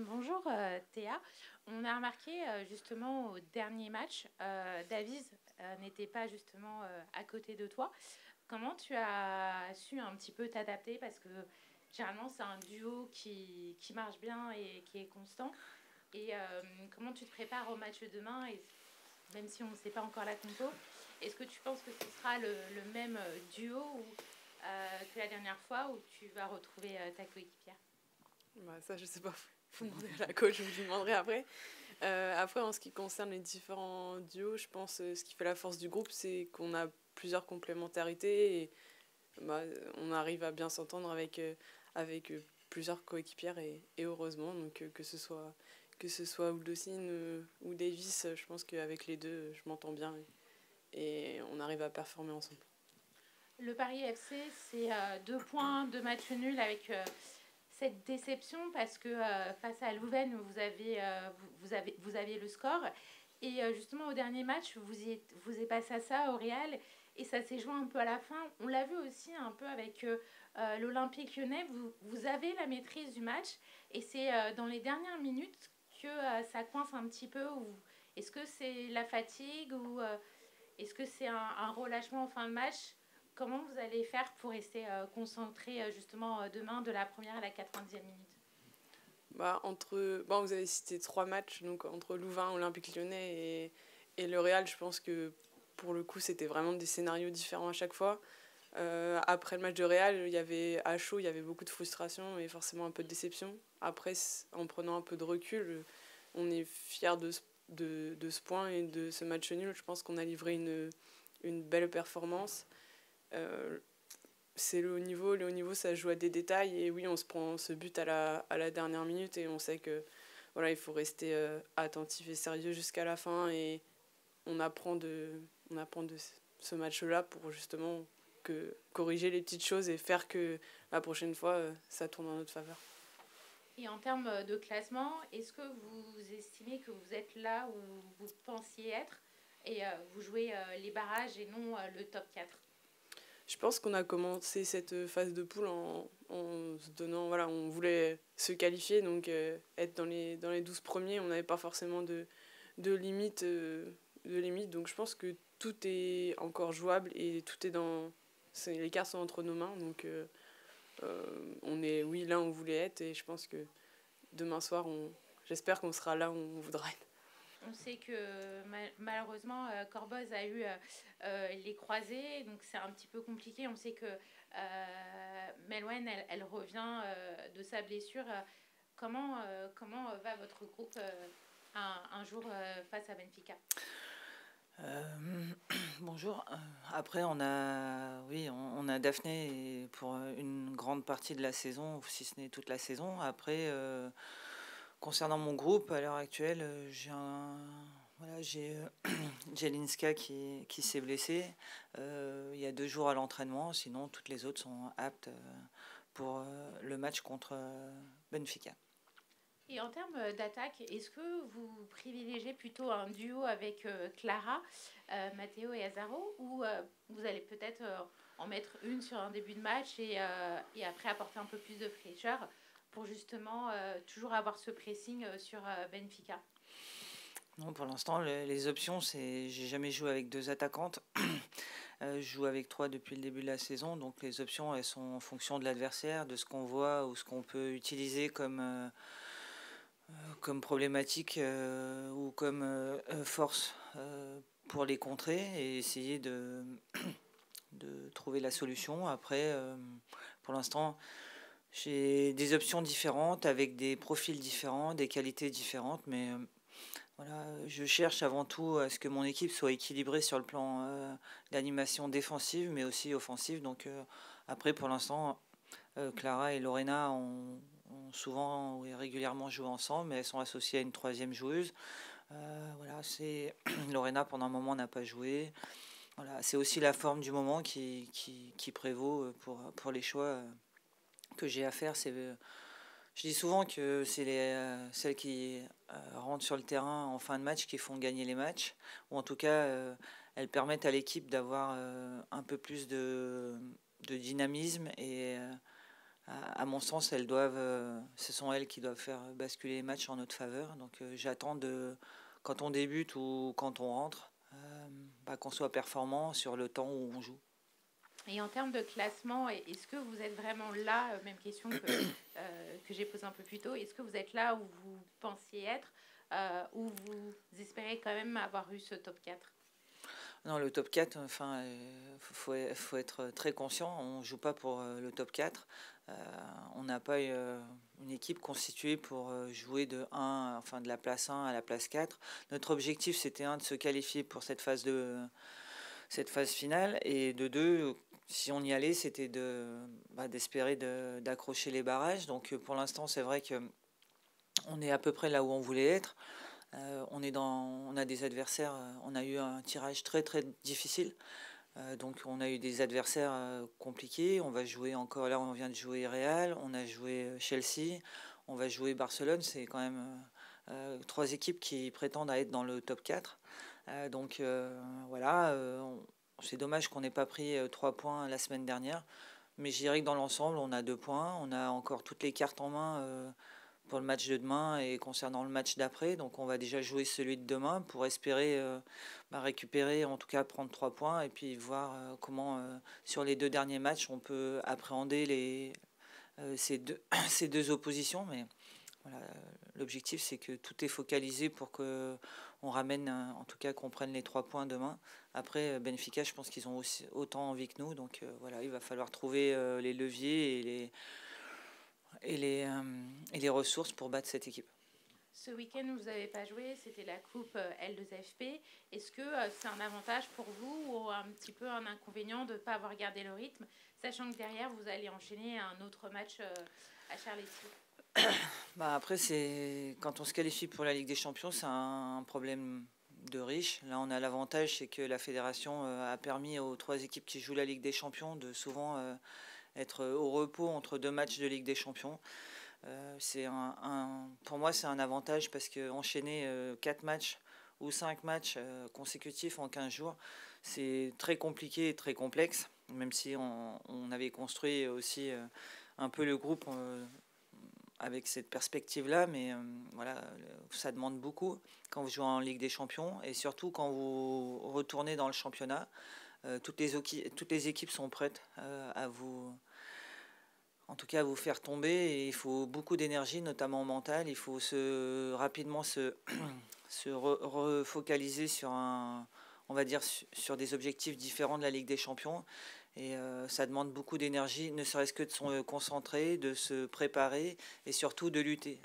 Bonjour Théa. On a remarqué justement au dernier match, Davies n'était pas justement à côté de toi. Comment tu as su un petit peu t'adapter? Parce que généralement c'est un duo qui marche bien et qui est constant. Et comment tu te prépares au match de demain, et même si on ne sait pas encore la compo, est-ce que tu penses que ce sera le même duo que la dernière fois, ou tu vas retrouver ta coéquipière? Bah, ça, je sais pas. Faut demander à la coach, je vous demanderai après. Après, en ce qui concerne les différents duos, je pense ce qui fait la force du groupe, c'est qu'on a plusieurs complémentarités et bah, on arrive à bien s'entendre avec plusieurs coéquipières et heureusement. Donc, que ce soit Uldocine ou Davis, je pense qu'avec les deux, je m'entends bien et on arrive à performer ensemble. Le Paris FC, c'est 2 points, 2 matchs nuls, avec cette déception parce que face à Louvain, vous aviez le score. Et justement, au dernier match, vous êtes passé à ça au Real, et ça s'est joué un peu à la fin. On l'a vu aussi un peu avec l'Olympique lyonnais. Vous avez la maîtrise du match, et c'est dans les dernières minutes que ça coince un petit peu. Est-ce que c'est la fatigue, ou est-ce que c'est un relâchement en fin de match? Comment vous allez faire pour rester concentré justement demain, de la première à la 90e minute? Vous avez cité trois matchs, donc entre Louvain, Olympique Lyonnais et le Real. Je pense que pour le coup, c'était vraiment des scénarios différents à chaque fois. Après le match de Real, il y avait à chaud, il y avait beaucoup de frustration et forcément un peu de déception. Après, en prenant un peu de recul, on est fiers de ce point et de ce match nul. Je pense qu'on a livré une belle performance. Euh, c'est le haut niveau. Le haut niveau, ça joue à des détails. Et oui, on se prend ce but à la dernière minute et on sait que voilà, il faut rester attentif et sérieux jusqu'à la fin. Et on apprend de ce match-là pour justement corriger les petites choses et faire que la prochaine fois, ça tourne en notre faveur. Et en termes de classement, est-ce que vous estimez que vous êtes là où vous pensiez être, et vous jouez les barrages et non le top 4? Je pense qu'on a commencé cette phase de poule en se donnant, voilà, on voulait se qualifier, donc être dans les 12 premiers, on n'avait pas forcément de limite, donc je pense que tout est encore jouable et tout est les cartes sont entre nos mains, donc on est, oui, là on voulait être et je pense que demain soir, j'espère qu'on sera là où on voudra être. On sait que malheureusement, Corboz a eu les croisés, donc c'est un petit peu compliqué. On sait que Melouen, elle revient de sa blessure. Comment va votre groupe un jour face à Benfica? Bonjour. Après, on a Daphné pour une grande partie de la saison, si ce n'est toute la saison. Après, concernant mon groupe, à l'heure actuelle, j'ai Jelinska qui s'est blessé il y a 2 jours à l'entraînement. Sinon, toutes les autres sont aptes pour le match contre Benfica. Et en termes d'attaque, est-ce que vous privilégiez plutôt un duo avec Clara, Matteo et Azaro, ou vous allez peut-être en mettre une sur un début de match, et après apporter un peu plus de fraîcheur pour justement toujours avoir ce pressing sur Benfica? Non, pour l'instant, les options, j'ai jamais joué avec deux attaquantes. Je joue avec trois depuis le début de la saison, donc les options, elles sont en fonction de l'adversaire, de ce qu'on voit ou ce qu'on peut utiliser comme problématique ou comme force pour les contrer et essayer de trouver la solution. Après, pour l'instant, j'ai des options différentes avec des profils différents, des qualités différentes, mais voilà, je cherche avant tout à ce que mon équipe soit équilibrée sur le plan d'animation défensive, mais aussi offensive. Donc après, pour l'instant, Clara et Lorena ont souvent et régulièrement joué ensemble, mais elles sont associées à une troisième joueuse. Voilà, Lorena pendant un moment n'a pas joué. Voilà, c'est aussi la forme du moment qui prévaut pour les choix que j'ai à faire. Je dis souvent que c'est celles qui rentrent sur le terrain en fin de match qui font gagner les matchs, ou en tout cas elles permettent à l'équipe d'avoir un peu plus de dynamisme et à mon sens, ce sont elles qui doivent faire basculer les matchs en notre faveur. Donc j'attends quand on débute ou quand on rentre, qu'on soit performant sur le temps où on joue. Et en termes de classement, est-ce que vous êtes vraiment là, même question que j'ai posée un peu plus tôt, est-ce que vous êtes là où vous pensiez être, ou vous espérez quand même avoir eu ce top 4? Non, le top 4, enfin, faut être très conscient. On ne joue pas pour le top 4. On n'a pas une équipe constituée pour jouer de la place 1 à la place 4. Notre objectif, c'était de se qualifier pour cette phase finale. Et de 2, si on y allait, c'était d'espérer d'accrocher les barrages. Donc pour l'instant, c'est vrai qu'on est à peu près là où on voulait être. On a des adversaires, on a eu un tirage très très difficile, donc on a eu des adversaires compliqués. On va jouer encore, là on vient de jouer Real, on a joué Chelsea, on va jouer Barcelone. C'est quand même 3 équipes qui prétendent à être dans le top 4. Donc voilà, c'est dommage qu'on n'ait pas pris 3 points la semaine dernière, mais je dirais que dans l'ensemble on a 2 points, on a encore toutes les cartes en main pour le match de demain et concernant le match d'après. Donc on va déjà jouer celui de demain pour espérer récupérer, en tout cas prendre 3 points et puis voir comment sur les 2 derniers matchs on peut appréhender ces deux oppositions. Mais voilà, l'objectif c'est que tout est focalisé pour qu'on ramène, en tout cas qu'on prenne les 3 points demain. Après Benfica, je pense qu'ils ont aussi autant envie que nous. Donc voilà, il va falloir trouver les leviers et les ressources pour battre cette équipe. Ce week-end, vous n'avez pas joué, c'était la coupe L2FP. Est-ce que c'est un avantage pour vous ou un petit peu un inconvénient de ne pas avoir gardé le rythme, sachant que derrière, vous allez enchaîner un autre match à Charletti? Après, quand on se qualifie pour la Ligue des Champions, c'est un problème de riche. Là, on a l'avantage, c'est que la fédération a permis aux 3 équipes qui jouent la Ligue des Champions de souvent être au repos entre 2 matchs de Ligue des Champions. Pour moi, c'est un avantage parce qu'enchaîner 4 matchs ou 5 matchs consécutifs en 15 jours, c'est très compliqué et très complexe, même si on avait construit aussi un peu le groupe avec cette perspective-là, mais voilà, ça demande beaucoup quand vous jouez en Ligue des Champions et surtout quand vous retournez dans le championnat. Toutes les équipes sont prêtes à vous faire tomber, et il faut beaucoup d'énergie, notamment mentale. Il faut rapidement se refocaliser sur on va dire sur des objectifs différents de la Ligue des Champions. Et ça demande beaucoup d'énergie, ne serait-ce que de se concentrer, de se préparer et surtout de lutter.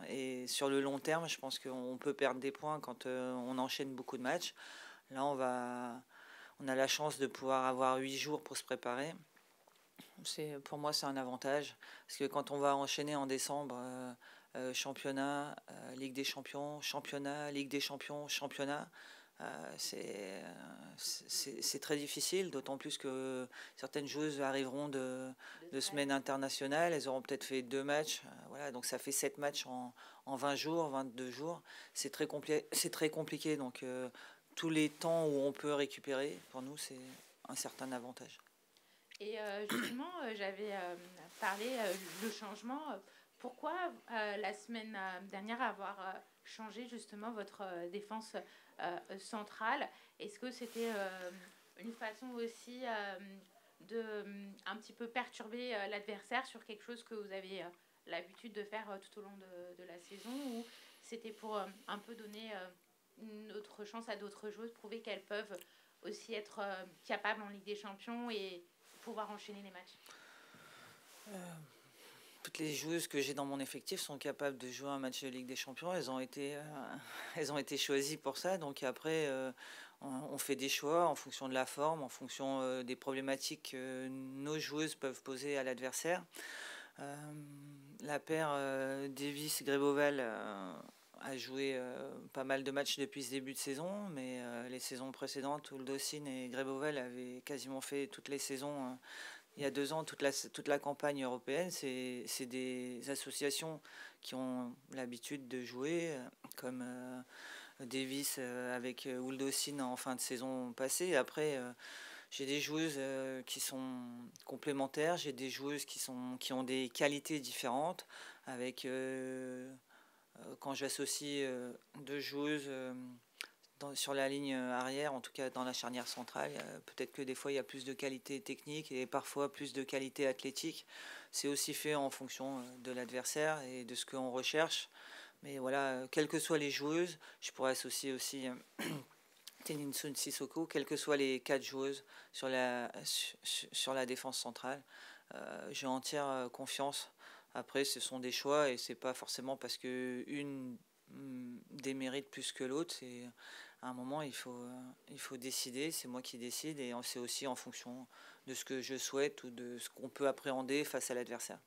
Et sur le long terme, je pense qu'on peut perdre des points quand on enchaîne beaucoup de matchs. Là, on a la chance de pouvoir avoir 8 jours pour se préparer. Pour moi, c'est un avantage. Parce que quand on va enchaîner en décembre, championnat, Ligue des Champions, championnat, Ligue des Champions, championnat, c'est très difficile, d'autant plus que certaines joueuses arriveront de semaines internationales. Elles auront peut-être fait 2 matchs. Voilà, donc ça fait 7 matchs en 20 jours, 22 jours. C'est très compliqué. Donc tous les temps où on peut récupérer, pour nous, c'est un certain avantage. Et justement, j'avais parlé le changement. Pourquoi la semaine dernière avoir changé justement votre défense centrale? Est-ce que c'était une façon aussi de un petit peu perturber l'adversaire sur quelque chose que vous avez l'habitude de faire tout au long de la saison, ou c'était pour un peu donner une autre chance à d'autres joueuses, prouver qu'elles peuvent aussi être capables en Ligue des Champions et pouvoir enchaîner les matchs? Toutes les joueuses que j'ai dans mon effectif sont capables de jouer un match de Ligue des Champions. Elles ont été choisies pour ça. Donc après, on fait des choix en fonction de la forme, en fonction des problématiques que nos joueuses peuvent poser à l'adversaire. La paire Davis-Greboval a joué pas mal de matchs depuis ce début de saison, mais les saisons précédentes, Uldocin et Greboval avaient quasiment fait toutes les saisons il y a 2 ans, toute la campagne européenne. C'est des associations qui ont l'habitude de jouer, comme Davis avec Uldocin en fin de saison passée. Après, J'ai des joueuses qui sont complémentaires, j'ai des joueuses qui ont des qualités différentes. Avec, quand j'associe deux joueuses sur la ligne arrière, en tout cas dans la charnière centrale, peut-être que des fois il y a plus de qualité technique et parfois plus de qualité athlétique. C'est aussi fait en fonction de l'adversaire et de ce qu'on recherche. Mais voilà, quelles que soient les joueuses, je pourrais associer aussi Tennyson Sissoko, quelles que soient les 4 joueuses sur la défense centrale. J'ai entière confiance. Après, ce sont des choix et c'est pas forcément parce que une démérite plus que l'autre. C'est à un moment il faut décider. C'est moi qui décide et c'est aussi en fonction de ce que je souhaite ou de ce qu'on peut appréhender face à l'adversaire.